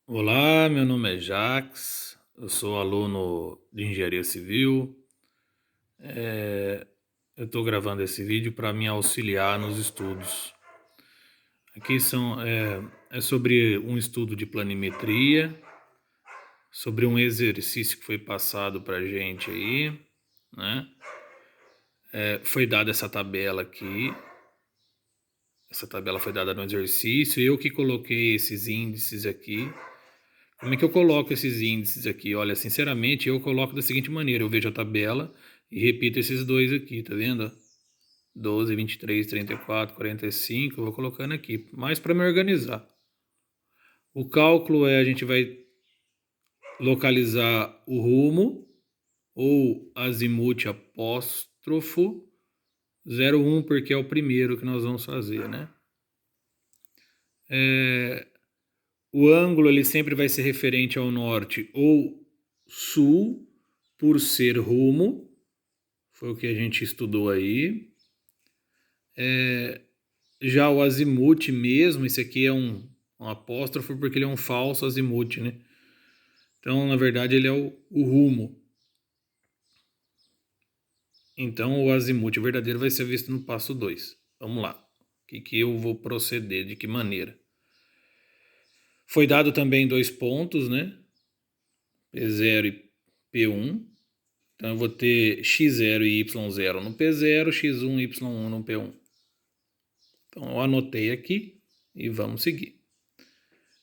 Olá, meu nome é Jax, eu sou aluno de Engenharia Civil. Eu estou gravando esse vídeo para me auxiliar nos estudos. Aqui é sobre um estudo de planimetria, sobre um exercício que foi passado para a gente aí, né? Foi dada essa tabela aqui, essa tabela foi dada no exercício, eu que coloquei esses índices aqui. Como é que eu coloco esses índices aqui? Olha, sinceramente, eu coloco da seguinte maneira: eu vejo a tabela e repito esses dois aqui, tá vendo? 12, 23, 34, 45, eu vou colocando aqui, mais para me organizar. O cálculo a gente vai localizar o rumo, ou azimuth apóstrofo 01, porque é o primeiro que nós vamos fazer, né? O ângulo ele sempre vai ser referente ao norte ou sul, por ser rumo. Foi o que a gente estudou aí. Já o azimuth mesmo, esse aqui é um apóstrofo porque ele é um falso azimuth, né? Então, na verdade, ele é o rumo. Então, o azimuth verdadeiro vai ser visto no passo 2. Vamos lá. O que eu vou proceder? De que maneira? Foi dado também 2 pontos, né? P0 e P1. Então, eu vou ter x0 e y0 no P0, x1 e y1 no P1. Então, eu anotei aqui e vamos seguir.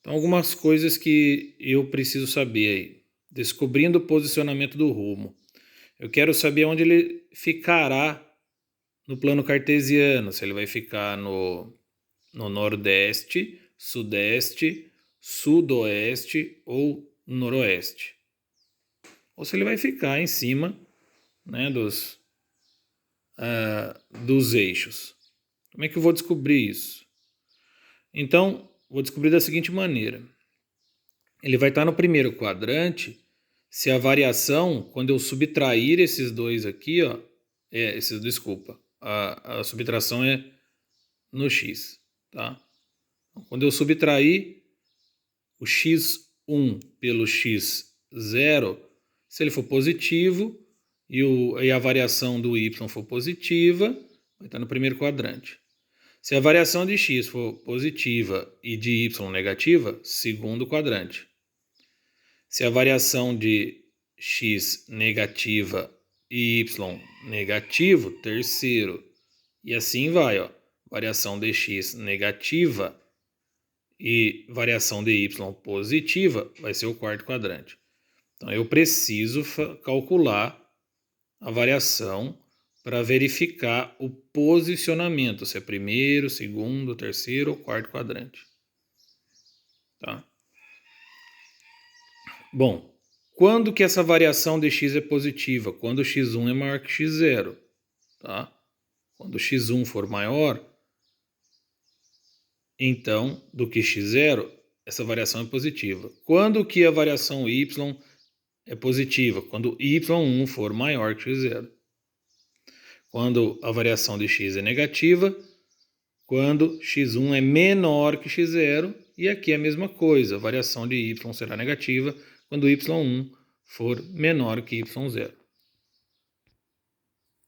Então, algumas coisas que eu preciso saber aí. Descobrindo o posicionamento do rumo. Eu quero saber onde ele ficará no plano cartesiano. Se ele vai ficar no nordeste, sudeste, sudoeste ou noroeste. Ou se ele vai ficar em cima, né, dos eixos. Como é que eu vou descobrir isso? Então, vou descobrir da seguinte maneira. Ele vai estar no primeiro quadrante se a variação, quando eu subtrair esses dois aqui, ó, desculpa, a subtração é no x, tá? Quando eu subtrair o x1 pelo x0, se ele for positivo e a variação do y for positiva, vai estar no primeiro quadrante. Se a variação de x for positiva e de y negativa, segundo quadrante. Se a variação de x negativa e y negativo, terceiro. E assim vai, ó. Variação de x negativa e variação de y positiva vai ser o quarto quadrante. Então eu preciso calcular a variação para verificar o posicionamento, se é primeiro, segundo, terceiro ou quarto quadrante. Tá? Bom, quando que essa variação de x é positiva? Quando x1 é maior que x0. Tá? Quando x1 for maior, então, do que x0, essa variação é positiva. Quando que a variação y é positiva? Quando y1 for maior que x0. Quando a variação de x é negativa, quando x1 é menor que x0, e aqui é a mesma coisa, a variação de y será negativa quando y1 for menor que y0.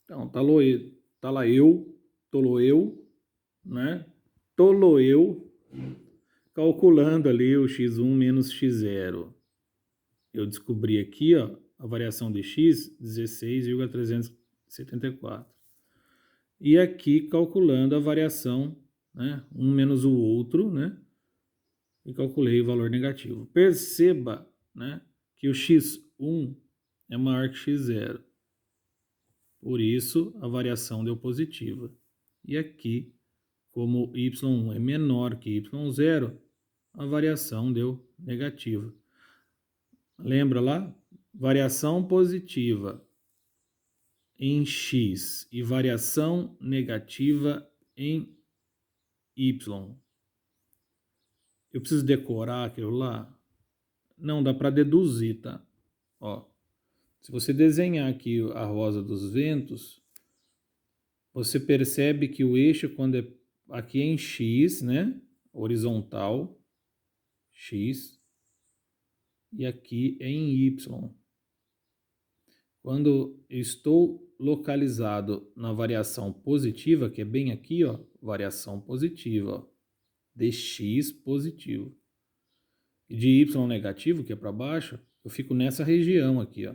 Então, tá lá eu, né? Eu, calculando ali o x1 menos x0. Eu descobri aqui, ó, a variação de x, 16,374. E aqui calculando a variação, né, um menos o outro, né, e calculei o valor negativo. Perceba, né, que o x1 é maior que x0. Por isso, a variação deu positiva. E aqui, como y1 é menor que y0, a variação deu negativa. Lembra lá? Variação positiva em x e variação negativa em y. Eu preciso decorar aquilo lá? Não, dá para deduzir, tá? Ó, se você desenhar aqui a rosa dos ventos, você percebe que o eixo, quando é aqui é em x, né? Horizontal, x. e aqui é em Y. Quando eu estou localizado na variação positiva, que é bem aqui, ó, variação positiva, ó, dx positivo, e de y negativo, que é para baixo, eu fico nessa região aqui, ó.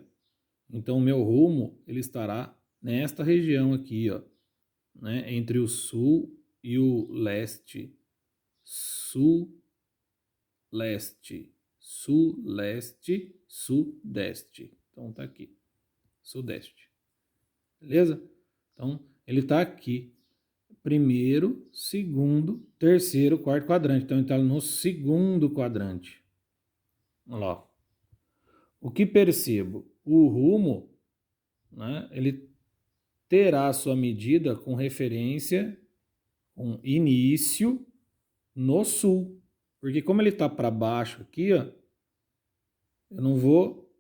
Então, o meu rumo ele estará nesta região aqui, ó, né, entre o sul e o leste. Sul, leste, sul, leste, sudeste. Então, tá aqui, sudeste. Beleza? Então, ele está aqui. Primeiro, segundo, terceiro, quarto quadrante. Então, ele está no segundo quadrante. Olha lá. O que percebo? O rumo, né, ele terá a sua medida com referência, com início no sul. Porque como ele está para baixo aqui, ó, eu não vou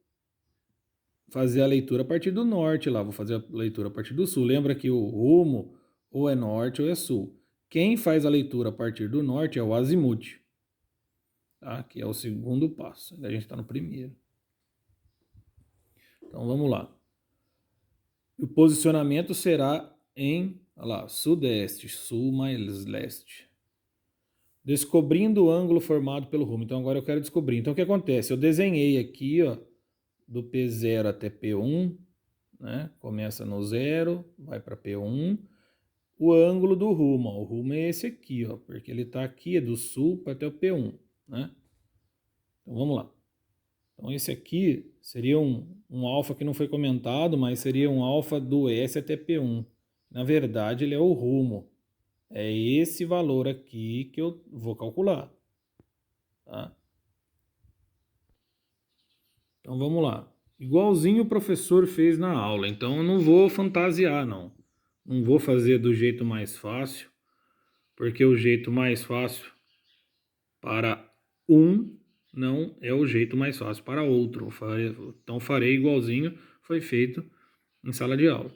fazer a leitura a partir do norte lá, vou fazer a leitura a partir do sul. Lembra que o rumo ou é norte ou é sul. Quem faz a leitura a partir do norte é o azimuth, tá? Que é o segundo passo. A gente está no primeiro. Então vamos lá. O posicionamento será em, olha lá, sudeste, sul mais leste. Descobrindo o ângulo formado pelo rumo. Então agora eu quero descobrir. Então o que acontece? Eu desenhei aqui, ó, do P0 até P1, né? Começa no 0, vai para P1. O ângulo do rumo, ó, o rumo é esse aqui, ó, porque ele está aqui, é do sul para até o P1, né? Então vamos lá. Então esse aqui seria um alfa que não foi comentado, mas seria um alfa do S até P1. Na verdade, ele é o rumo. É esse valor aqui que eu vou calcular, tá? Então vamos lá. Igualzinho o professor fez na aula, então eu não vou fantasiar, não. Não vou fazer do jeito mais fácil, porque o jeito mais fácil para um não é o jeito mais fácil para outro. Então farei igualzinho foi feito em sala de aula.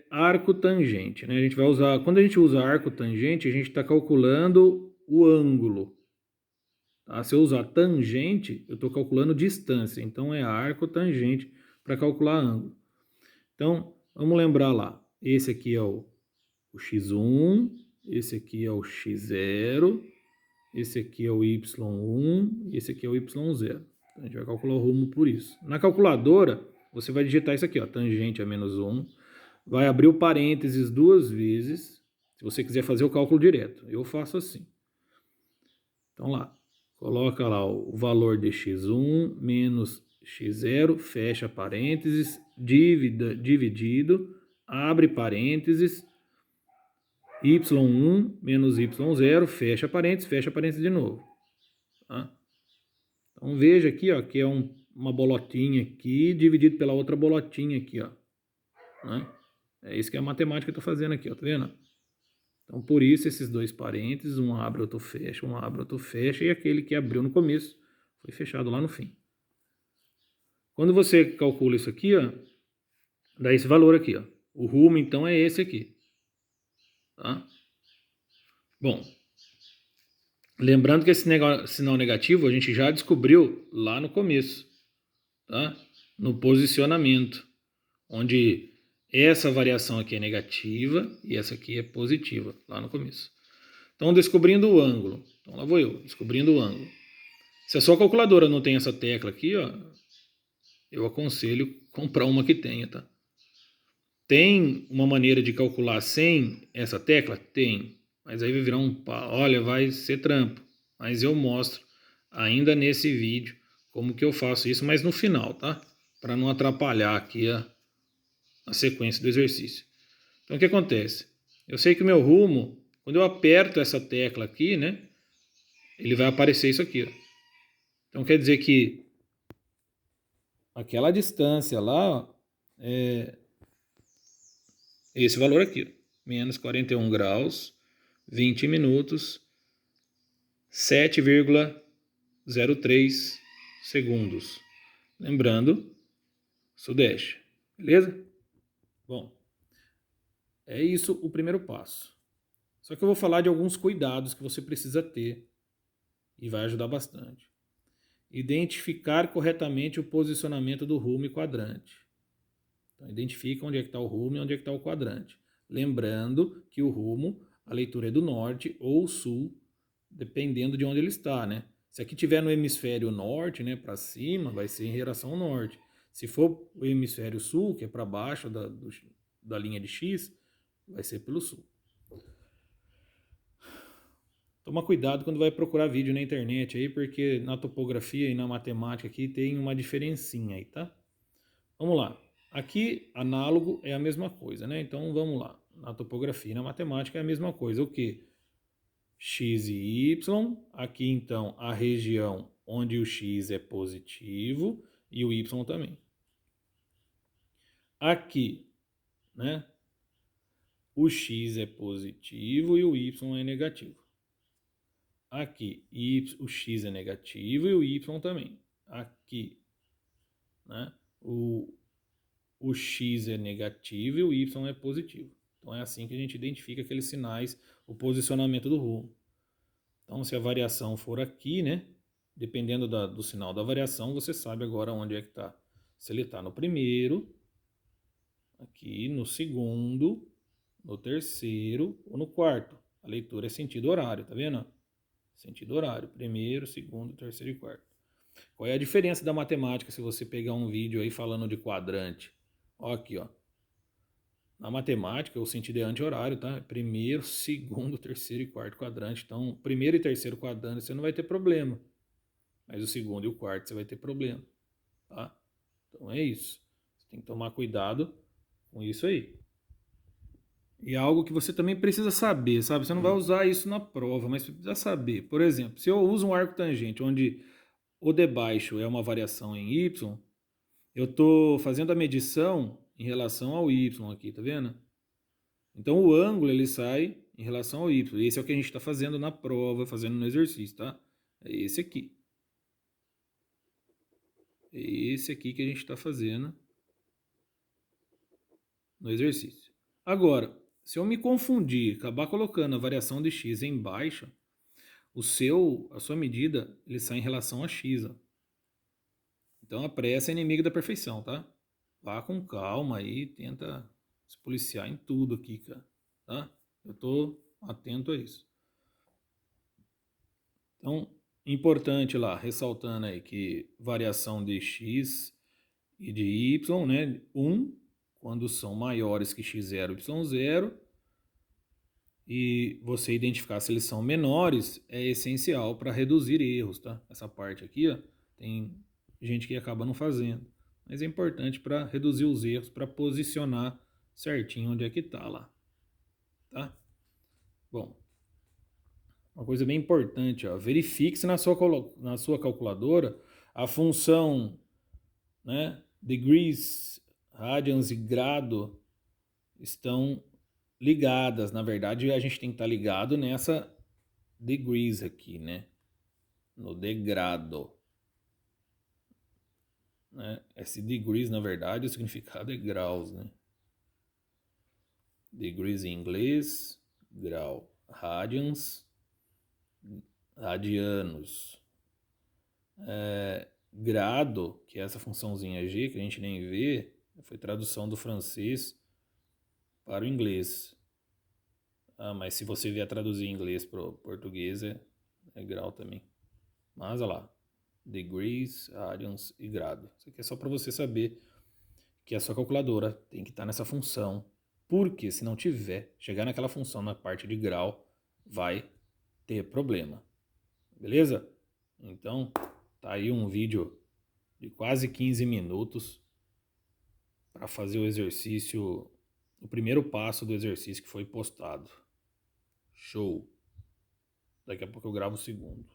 Arco tangente, né? A gente vai usar, quando a gente usa arco tangente, a gente está calculando o ângulo. Tá? Se eu usar tangente, eu estou calculando distância. Então é arco tangente para calcular ângulo. Então vamos lembrar lá. Esse aqui é o x1, esse aqui é o x0, esse aqui é o y1 e esse aqui é o y0. Então, a gente vai calcular o rumo por isso. Na calculadora, você vai digitar isso aqui, ó, tangente a menos 1. Vai abrir o parênteses duas vezes, se você quiser fazer o cálculo direto. Eu faço assim. Então lá, coloca lá o valor de x1 menos x0, fecha parênteses, dividido, abre parênteses, y1 menos y0, fecha parênteses de novo. Tá? Então veja aqui, ó, que é uma bolotinha aqui dividido pela outra bolotinha aqui, ó. Né? É isso que a matemática está fazendo aqui, ó, tá vendo? Então por isso esses dois parênteses, um abre, outro fecha, um abre, outro fecha, e aquele que abriu no começo foi fechado lá no fim. Quando você calcula isso aqui, ó, dá esse valor aqui, ó. O rumo então é esse aqui. Tá? Bom, lembrando que esse sinal negativo a gente já descobriu lá no começo, tá? No posicionamento, onde essa variação aqui é negativa e essa aqui é positiva, lá no começo. Então, descobrindo o ângulo. Então, lá vou eu, descobrindo o ângulo. Se a sua calculadora não tem essa tecla aqui, ó, eu aconselho comprar uma que tenha, tá? Tem uma maneira de calcular sem essa tecla? Tem. Mas aí vai virar olha, vai ser trampo. Mas eu mostro ainda nesse vídeo como que eu faço isso, mas no final, tá? Para não atrapalhar aqui a sequência do exercício. Então o que acontece? Eu sei que o meu rumo, quando eu aperto essa tecla aqui, né? Ele vai aparecer isso aqui, ó. Então quer dizer que aquela distância lá, ó, é esse valor aqui, ó, menos 41 graus, 20 minutos, 7,03 segundos. Lembrando, sudeste, beleza? Bom, é isso o primeiro passo. Só que eu vou falar de alguns cuidados que você precisa ter e vai ajudar bastante. identificar corretamente o posicionamento do rumo e quadrante. Então, identifica onde é que está o rumo e onde é que está o quadrante. Lembrando que o rumo, a leitura é do norte ou sul, dependendo de onde ele está, né? Se aqui tiver no hemisfério norte, né, para cima, vai ser em relação ao norte. Se for o hemisfério sul, que é para baixo da linha de X, vai ser pelo sul. Toma cuidado quando vai procurar vídeo na internet aí, porque na topografia e na matemática aqui tem uma diferencinha aí, tá? Vamos lá. Aqui, análogo é a mesma coisa, né? Então, vamos lá. Na topografia e na matemática é a mesma coisa. O quê? X e Y. Aqui, então, a região onde o X é positivo e o Y também. Aqui, né? O X é positivo e o Y é negativo. Aqui, o X é negativo e o Y também. Aqui, né? O X é negativo e o Y é positivo. Então é assim que a gente identifica aqueles sinais, o posicionamento do rumo. Então se a variação for aqui, né? Dependendo do sinal da variação, você sabe agora onde é que está. Se ele está no primeiro, aqui no segundo, no terceiro ou no quarto. A leitura é sentido horário, tá vendo? Sentido horário, primeiro, segundo, terceiro e quarto. Qual é a diferença da matemática se você pegar um vídeo aí falando de quadrante? Ó aqui, ó. Na matemática, o sentido é anti-horário, tá? Primeiro, segundo, terceiro e quarto quadrante. Então, primeiro e terceiro quadrante você não vai ter problema. Mas o segundo e o quarto você vai ter problema, tá? Então é isso. Você tem que tomar cuidado com isso aí. E é algo que você também precisa saber, sabe? Você não vai usar isso na prova, mas você precisa saber. Por exemplo, se eu uso um arco tangente onde o de baixo é uma variação em y, eu estou fazendo a medição em relação ao y aqui, tá vendo? Então o ângulo ele sai em relação ao y. Esse é o que a gente está fazendo na prova, fazendo no exercício, tá? É esse aqui. É esse aqui que a gente está fazendo no exercício. Agora, se eu me confundir, acabar colocando a variação de x em baixa, a sua medida, ele sai em relação a x. Ó. Então a pressa é inimiga da perfeição, tá? Vá com calma aí, tenta se policiar em tudo aqui, cara. Tá? Eu tô atento a isso. Então, importante lá, ressaltando aí que variação de x e de y, né? 1, quando são maiores que x0 e y0, e você identificar se eles são menores é essencial para reduzir erros, tá? Essa parte aqui, ó, tem gente que acaba não fazendo, mas é importante para reduzir os erros, para posicionar certinho onde é que tá lá, tá? Bom, uma coisa bem importante, ó, verifique-se na sua calculadora a função, né, degrees, radians e grado estão ligadas. Na verdade, a gente tem que estar ligado nessa degrees aqui, né? No degrado. Né? Esse degrees, na verdade, o significado é graus, né? Degrees em inglês, grau. Radians, radianos. Grado, que é essa funçãozinha G, que a gente nem vê, foi tradução do francês para o inglês. Ah, mas se você vier traduzir em inglês para o português, é grau também. Mas olha lá, degrees, radians e grado. Isso aqui é só para você saber que a sua calculadora tem que estar nessa função, porque se não tiver, chegar naquela função na parte de grau, vai ter problema. Beleza? Então, tá aí um vídeo de quase 15 minutos para fazer o exercício, o primeiro passo do exercício que foi postado. Show! Daqui a pouco eu gravo o segundo.